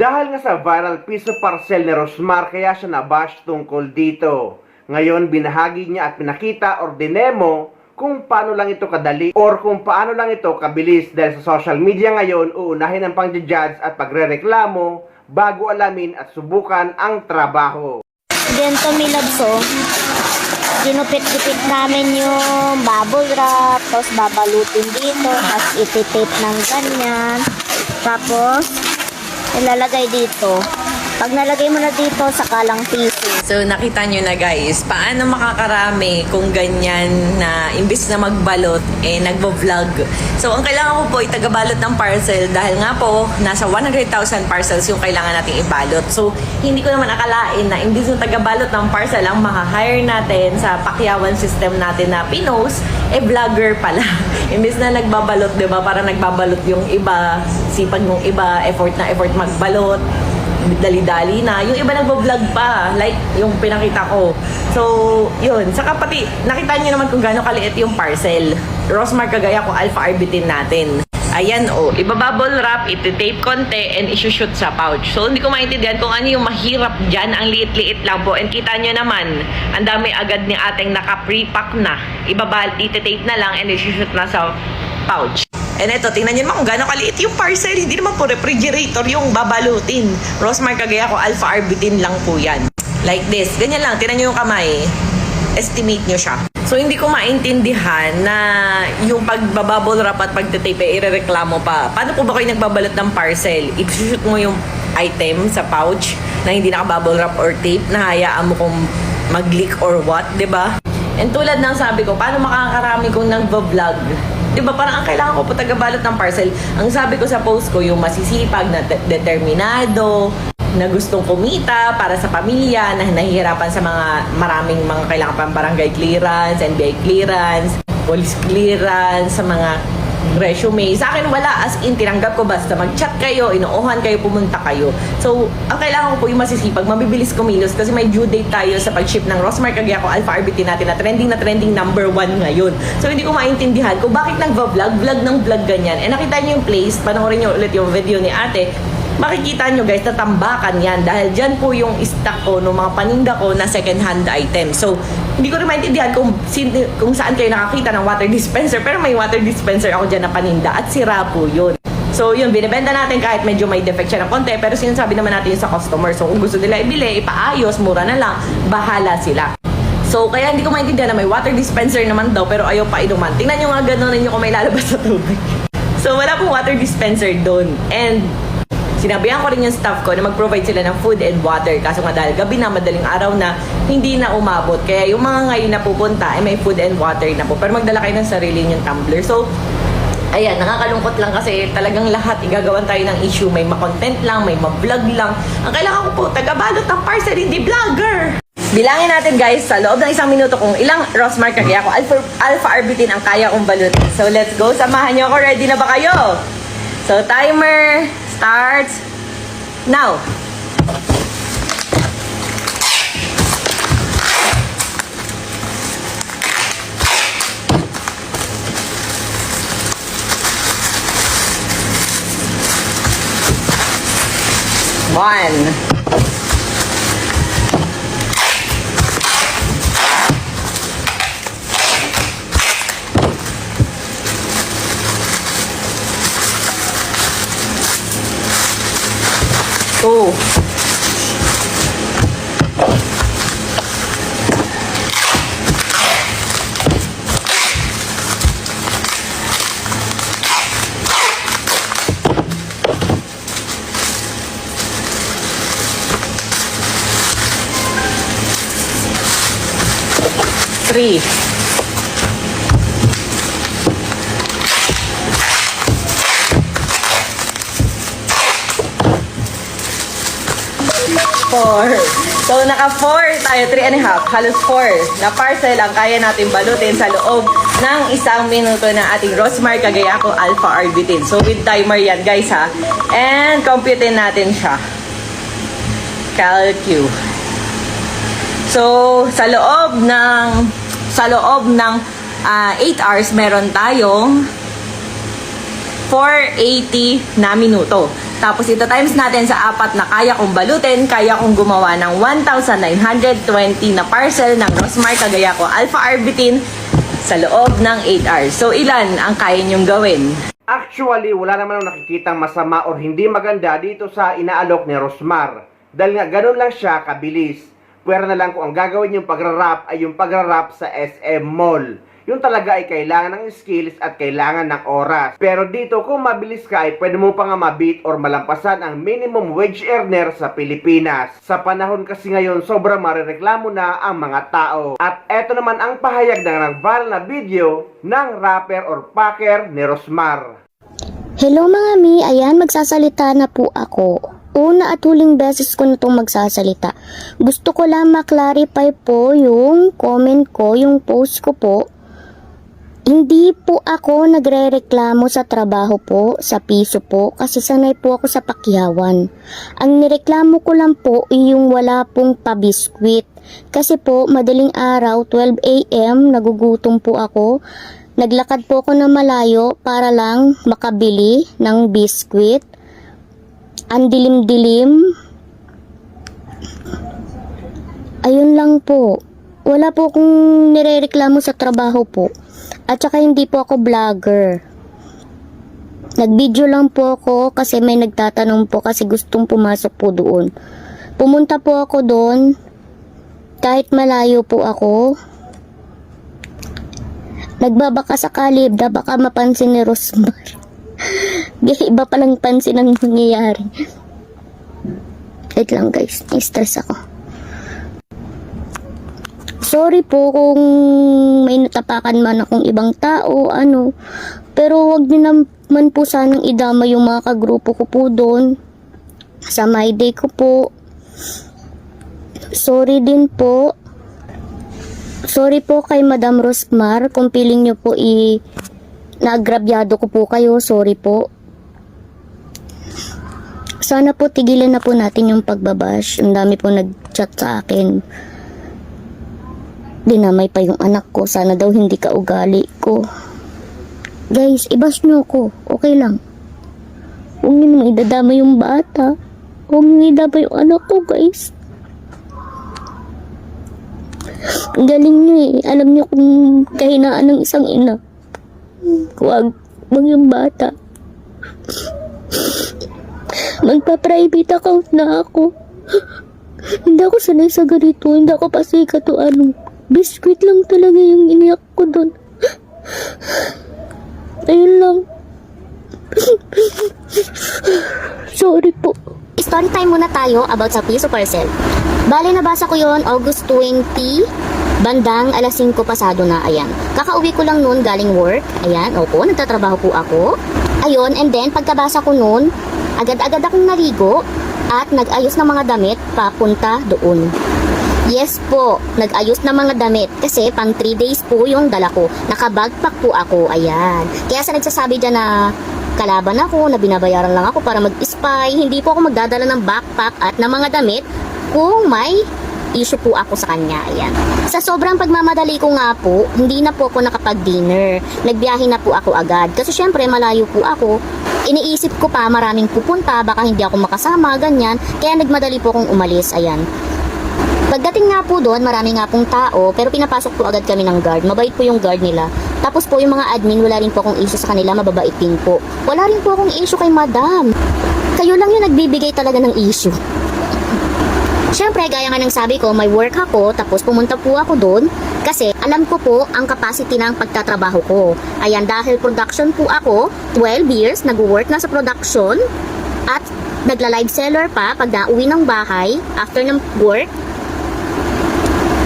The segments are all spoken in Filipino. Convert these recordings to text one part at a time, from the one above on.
Dahil nga sa viral piso parcel ni Rosmar kaya siya nabash tungkol dito. Ngayon binahagi niya at pinakita or dinemo kung paano lang ito kadali or kung paano lang ito kabilis dahil sa social media ngayon uunahin ang pang-judge at pagrereklamo bago alamin at subukan ang trabaho. Ganito milabso, ginupit-gupit namin yung bubble wrap, tapos babalutin dito, tapos ititape ng ganyan, tapos ilalagay dito. Pag nalagay mo na dito, saka lang piso. So, nakita nyo na guys, paano makakarami kung ganyan na imbis na magbalot, nagbo-vlog. So, ang kailangan ko po ay tagabalot ng parcel dahil nga po, nasa 100,000 parcels yung kailangan nating ibalot. So, hindi ko naman akalain na imbis na tagabalot ng parcel ang makahire natin sa pakyawan system natin na Pinos, vlogger pala. Imbis na nagbabalot, diba? Parang nagbabalot yung iba, sipag yung iba, effort na effort magbalot. Dali-dali na. Yung iba nagbo-vlog pa. Like, yung pinakita ko. So, yun. Saka pati, nakita niyo naman kung gaano kaliit yung parcel. Rosmar kagaya ko, alpha arbutin natin. Ayan, oh. Ibabubble wrap, iti-tape konti, and isushoot sa pouch. So, hindi ko maintindihan kung ano yung mahirap dyan. Ang liit-liit lang po. And kita nyo naman, ang dami agad ni ating naka-pre-pack na. Iti-tape na lang, and isushoot na sa pouch. And eto, tingnan nyo naman kung gano'ng kaliit yung parcel. Hindi naman po refrigerator yung babalutin. Rosmar kagaya ko, alpha arbutin lang po yan. Like this. Ganyan lang. Tingnan nyo yung kamay. Estimate nyo siya. So, hindi ko maintindihan na yung pagbabubble wrap at pagtitape, irereklamo pa. Paano po ba kayo nagbabalot ng parcel? I-shoot mo yung item sa pouch na hindi nakabubble wrap or tape, na hayaan mo kung mag-leak or what, diba? And tulad ng sabi ko, paano makakarami kung nagbablog? Diba, parang ang kailangan ko po tagabalot ng parcel. Ang sabi ko sa post ko, yung masisipag na determinado, na gustong kumita para sa pamilya, na nahihirapan sa mga maraming mga kailangan pang barangay clearance, NBI clearance, police clearance, sa mga resume. Sa akin wala, as in tinanggap ko basta mag-chat kayo, inuuhan kayo, pumunta kayo. So, ang kailangan ko po yung masisipag, mabibilis kumilos kasi may due date tayo sa pag-ship ng Rosmar kagaya ko, alpha arbutin natin na trending number 1 ngayon. So, hindi ko maintindihan kung bakit vlog ng vlog ganyan. Nakita niyo yung place, panoorin niyo ulit yung video ni ate, makikita nyo guys, tatambakan yan dahil dyan po yung stock ko ng mga paninda ko na second hand item. So, hindi ko rin maintindihan kung saan kayo nakakita ng water dispenser, pero may water dispenser ako dyan na paninda at sira po yun. So, yun, binibenta natin kahit medyo may defect siya ng konti, pero sinasabi naman natin yun sa customer. So, kung gusto nila ibili, ipaayos, mura na lang, bahala sila. So, kaya hindi ko maintindihan na may water dispenser naman daw, pero ayaw pa inuman. Tingnan nyo nga gano'n nyo kung may lalabas sa tubig. So, wala pong water dispenser doon. And, sinabihan ko rin yung staff ko na mag-provide sila ng food and water. Kaso nga dahil gabi na, madaling araw na, hindi na umabot. Kaya yung mga ngayon na pupunta, ay may food and water na po. Pero magdala kayo ng sarili yung tumbler. So, ayan, nakakalungkot lang kasi talagang lahat igagawan tayo ng issue. May ma-content lang, may ma-vlog lang. Ang kailangan ko po, tagabalot ng parcel, hindi vlogger. Bilangin natin guys, sa loob ng 1 minuto kung ilang Rosmar kagaya ko, alpha arbutin ang kaya kong balutin. So, let's go. Samahan nyo ako. Ready na ba kayo? So, timer starts now. One. Two. Three. Four. So, naka-4 tayo, 3.5, halos 4 na parcel ang kaya natin balutin sa loob ng 1 minuto na ating Rosmar kagaya ko alpha arbutin. So, with timer yan guys ha. And, computein natin siya. Calcu. So, sa loob ng 8 hours, meron tayong 480 na minuto. Tapos ito times natin sa 4 na kaya kong balutin, kaya kong gumawa ng 1,920 na parcel ng Rosmar kagaya ko Alpha Arbutin sa loob ng 8 hours. So ilan ang kaya nyong gawin? Actually, wala naman akong nakikitang masama or hindi maganda dito sa inaalok ni Rosmar. Dahil nga ganun lang siya kabilis. Pwera na lang kung ang gagawin yung pagra-wrap ay yung pagra-wrap sa SM Mall. Yung talaga ay kailangan ng skills at kailangan ng oras. Pero dito kung mabilis ka ay pwede mo pa nga mabit or malampasan ang minimum wage earner sa Pilipinas. Sa panahon kasi ngayon sobrang marireklamo na ang mga tao. At eto naman ang pahayag ng nag-viral na video ng rapper or packer ni Rosmar. Hello mga mi, ayan magsasalita na po ako. Una at huling beses ko na itong magsasalita. Gusto ko lang maklarify po yung comment ko, yung post ko po. Hindi po ako nagrereklamo sa trabaho po, sa piso po, kasi sanay po ako sa pakyawan. Ang nireklamo ko lang po ay yung wala pong pabiskwit. Kasi po, madaling araw, 12 AM, nagugutom po ako. Naglakad po ako na malayo para lang makabili ng biskwit. Ang dilim-dilim. Ayun lang po. Wala po akong nirereklamo sa trabaho po. At saka hindi po ako vlogger. Nag-video lang po ako kasi may nagtatanong po kasi gustong pumasok po doon. Pumunta po ako doon kahit malayo po ako. Nagbabaka sakali baka mapansin ni Rosmar. Iba palang pansin ang nangyayari. Wait lang guys, stress ako. Sorry po kung may natapakan man akong ibang tao, ano. Pero wag din naman po sanang idama yung mga kagrupo ko po doon. Sa my day ko po. Sorry din po. Sorry po kay Madam Rosmar kung piling nyo po naagrabyado ko po kayo. Sorry po. Sana po tigilan na po natin yung pagbabash. Ang dami po nag-chat sa akin. Dinamay pa yung anak ko. Sana daw hindi ka ugali ko. Guys, ibash nyo ako. Okay lang. Huwag nyo naman idadama yung bata. Huwag nyo idadama yung anak ko, guys. Ang galing nyo eh. Alam nyo kung kahinaan ng isang ina. Huwag yung bata. Magpa-private account na ako. Hindi ako sanay sa ganito. Hindi ako pasikat o ano. Biscuit lang talaga yung iniyak ko doon. Ayun lang. Sorry po. Story time muna tayo about sa piso parcel. Bale, nabasa ko yon August 20, bandang alas 5 pasado na, ayan. Kakauwi ko lang noon galing work, ayan, opo, nagtatrabaho po ako. Ayun, and then, pagkabasa ko noon, agad-agad akong naligo at nag-ayos ng mga damit papunta doon. Yes po, nag-ayos ng mga damit kasi pang 3 days po yung dala ko. Nakabagpack po ako, ayan. Kaya sa nagsasabi dyan na kalaban ako, na binabayaran lang ako para mag-spy, hindi po ako magdadala ng backpack at ng mga damit kung may issue po ako sa kanya, ayan. Sa sobrang pagmamadali ko nga po, hindi na po ako nakapag-dinner. Nagbiyahe na po ako agad kasi syempre malayo po ako. Iniisip ko pa maraming pupunta, baka hindi ako makasama, ganyan. Kaya nagmadali po akong umalis, ayan. Pagdating nga po doon, marami nga pong tao, pero pinapasok po agad kami ng guard. Mabait po yung guard nila. Tapos po yung mga admin, wala rin po akong issue sa kanila, mababait din po. Wala rin po akong issue kay madam. Kayo lang yung nagbibigay talaga ng issue. Siyempre, gaya nga ng sabi ko, may work ako, tapos pumunta po ako doon kasi alam ko po ang capacity ng pagtatrabaho ko. Ayan, dahil production po ako, 12 years, nag-work na sa production at nagla-live seller pa pag nauwi ng bahay after ng work.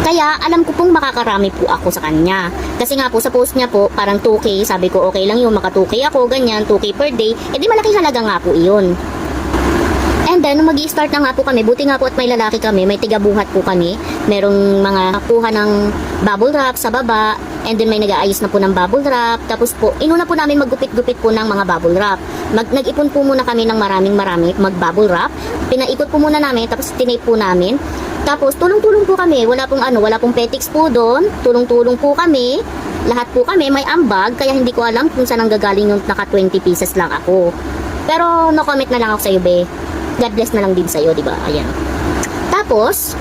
Kaya alam ko pong makakarami po ako sa kanya. Kasi nga po sa post niya po, parang 2K, sabi ko okay lang yung maka 2K ako, ganyan, 2K per day, edi malaking halaga nga po iyon. And then, nung mag-i-start na nga po kami, buti nga po at may lalaki kami, may tigabuhat po kami, merong mga kuha ng bubble wrap sa baba, and then may nag-aayos na po ng bubble wrap, tapos po, inuna po namin maggupit-gupit po ng mga bubble wrap. Nag-ipon po muna kami ng marami mag-bubble wrap, pinaikot po muna namin, tapos tinape po namin, tapos tulong-tulong po kami, wala pong petix po doon, tulong-tulong po kami, lahat po kami may ambag, kaya hindi ko alam kung saan ang gagaling yung naka 20 pieces lang ako. Pero no comment na lang ako sa'yo, be. God bless na lang din sa'yo, di ba? Ayan. Tapos,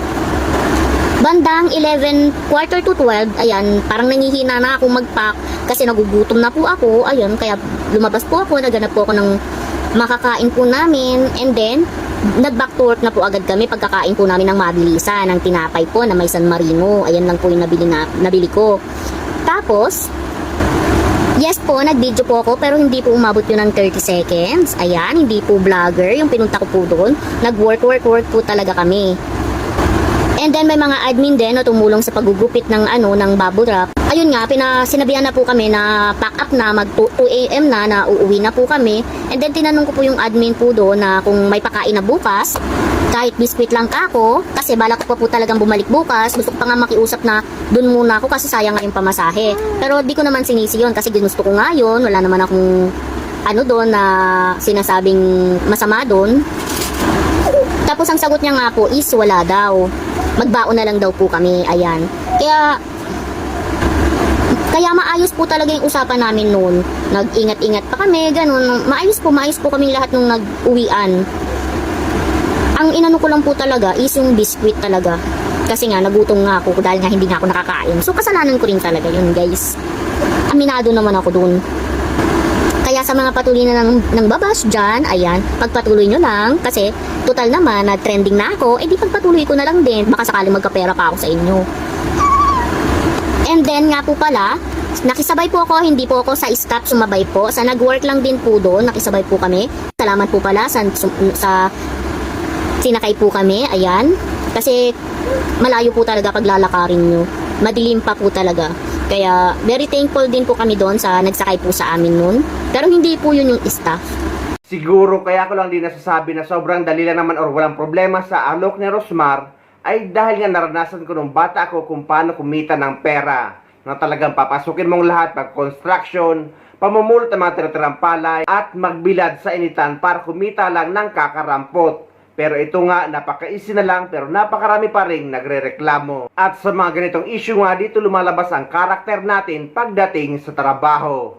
bandang 11, quarter to 12, ayan, parang nangihina na akong mag-pack kasi nagugutom na po ako. Ayan, kaya lumabas po ako, naghanap po ako ng makakain po namin. And then, nag-back to work na po agad kami pagkakain po namin ng mabilisan, ng tinapay po na may San Marino. Ayan lang po yung nabili ko. Tapos, yes po, nag-video po ako pero hindi po umabot yun ng 30 seconds. Ayan, hindi po vlogger yung pinunta ko po doon. Nag-work po talaga kami. And then may mga admin din na tumulong sa paggugupit ng ng bubble wrap. Ayun nga, sinabihan na po kami na pack up na, mag 2 AM na uuwi na po kami. And then tinanong ko po yung admin po doon na kung may pakain na bukas, kahit biskwit lang ka ako, kasi balak ko pa po talagang bumalik bukas. Gusto ko pa nga makiusap na doon muna ako kasi sayang nga yung pamasahe. Pero di ko naman sinisi yun kasi ginusto ko nga yun. Wala naman akong doon na sinasabing masama doon. Tapos ang sagot niya nga po is wala daw. Magbaon na lang daw po kami. Ayan. Kaya maayos po talaga yung usapan namin noon. Nag-ingat-ingat pa kami, ganun. Maayos po kami lahat nung nag-uwian. Ang inano ko lang po talaga is yung biskwit talaga. Kasi nga, nagutom nga ako dahil nga hindi nga ako nakakain. So, kasalanan ko rin talaga yun, guys. Aminado naman ako dun. Kaya sa mga patuloy na ng babas dyan, ayan, pagpatuloy nyo lang. Kasi, total naman, na trending na ako, di pagpatuloy ko na lang din. Baka sakaling magkapera pa ako sa inyo. And then nga po pala, nakisabay po ako, hindi po ako sa staff sumabay po. Sa nag-work lang din po doon, nakisabay po kami. Salamat po pala sa sinakay po kami, ayan. Kasi malayo po talaga paglalakarin nyo. Madilim pa po talaga. Kaya very thankful din po kami doon sa nagsakay po sa amin noon. Pero hindi po yun yung staff. Siguro kaya ko lang din nasasabi na sobrang dali lang naman or walang problema sa alok ni Rosmar ay dahil nga naranasan ko nung bata ako kung paano kumita ng pera. Na talagang papasukin mong lahat pag-construction, pamumulot ng mga tiratirang palay at magbilad sa initan para kumita lang ng kakarampot. Pero ito nga, napaka-easy na lang pero napakarami pa rin nagre-reklamo. At sa mga ganitong issue nga dito lumalabas ang karakter natin pagdating sa trabaho.